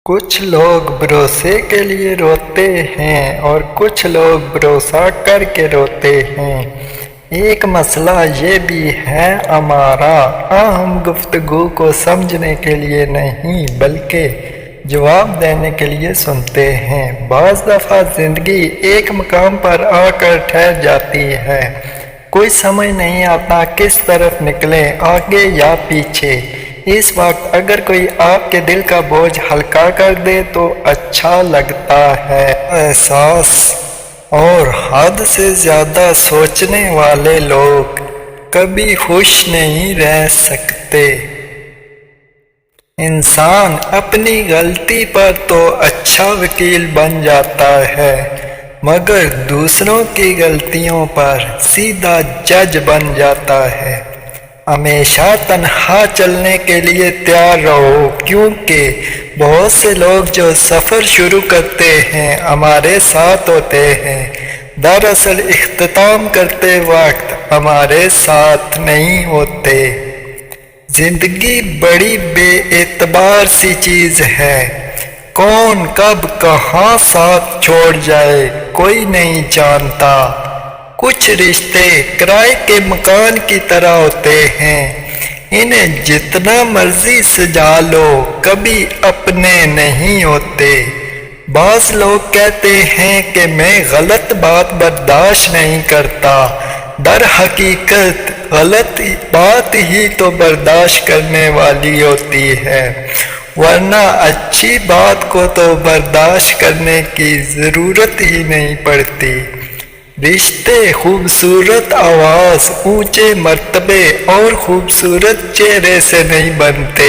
کچھ لوگ بھروسے کے لیے روتے ہیں اور کچھ لوگ بھروسہ کر کے روتے ہیں۔ ایک مسئلہ یہ بھی ہے ہمارا ہم گفتگو کو سمجھنے کے لیے نہیں بلکہ جواب دینے کے لیے سنتے ہیں۔ بعض دفعہ زندگی ایک مقام پر آ کر ٹھہر جاتی ہے، کوئی سمجھ نہیں آتا کس طرف نکلے، آگے یا پیچھے۔ اس وقت اگر کوئی آپ کے دل کا بوجھ ہلکا کر دے تو اچھا لگتا ہے۔ احساس اور حد سے زیادہ سوچنے والے لوگ کبھی خوش نہیں رہ سکتے۔ انسان اپنی غلطی پر تو اچھا وکیل بن جاتا ہے مگر دوسروں کی غلطیوں پر سیدھا جج بن جاتا ہے۔ ہمیشہ تنہا چلنے کے لیے تیار رہو، کیونکہ بہت سے لوگ جو سفر شروع کرتے ہیں ہمارے ساتھ ہوتے ہیں، دراصل اختتام کرتے وقت ہمارے ساتھ نہیں ہوتے۔ زندگی بڑی بے اعتبار سی چیز ہے، کون کب کہاں ساتھ چھوڑ جائے کوئی نہیں جانتا۔ کچھ رشتے کرائے کے مکان کی طرح ہوتے ہیں، انہیں جتنا مرضی سجا لو کبھی اپنے نہیں ہوتے۔ بعض لوگ کہتے ہیں کہ میں غلط بات برداشت نہیں کرتا، در حقیقت غلط بات ہی تو برداشت کرنے والی ہوتی ہے، ورنہ اچھی بات کو تو برداشت کرنے کی ضرورت ہی نہیں پڑتی۔ رشتے خوبصورت آواز، اونچے مرتبے اور خوبصورت چہرے سے نہیں بنتے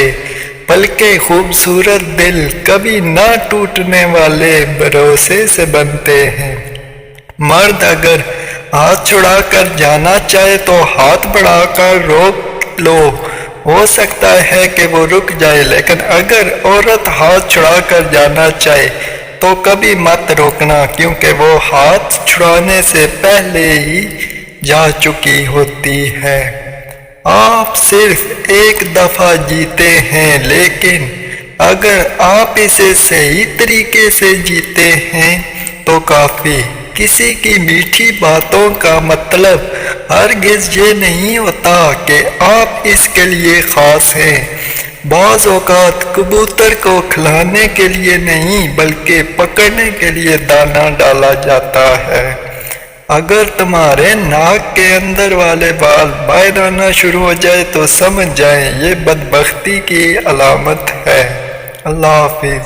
بلکہ خوبصورت دل، کبھی نہ ٹوٹنے والے بھروسے سے بنتے ہیں۔ مرد اگر ہاتھ چھڑا کر جانا چاہے تو ہاتھ بڑھا کر روک لو، ہو سکتا ہے کہ وہ رک جائے، لیکن اگر عورت ہاتھ چھڑا کر جانا چاہے تو کبھی مت روکنا، کیونکہ وہ ہاتھ چھڑانے سے پہلے ہی جا چکی ہوتی ہے۔ آپ صرف ایک دفعہ جیتے ہیں، لیکن اگر آپ اسے صحیح طریقے سے جیتے ہیں تو کافی۔ کسی کی میٹھی باتوں کا مطلب ہرگز یہ نہیں ہوتا کہ آپ اس کے لیے خاص ہیں۔ بعض اوقات کبوتر کو کھلانے کے لیے نہیں بلکہ پکڑنے کے لیے دانہ ڈالا جاتا ہے۔ اگر تمہارے ناک کے اندر والے بال باہر آنا شروع ہو جائے تو سمجھ جائیں یہ بدبختی کی علامت ہے۔ اللہ حافظ۔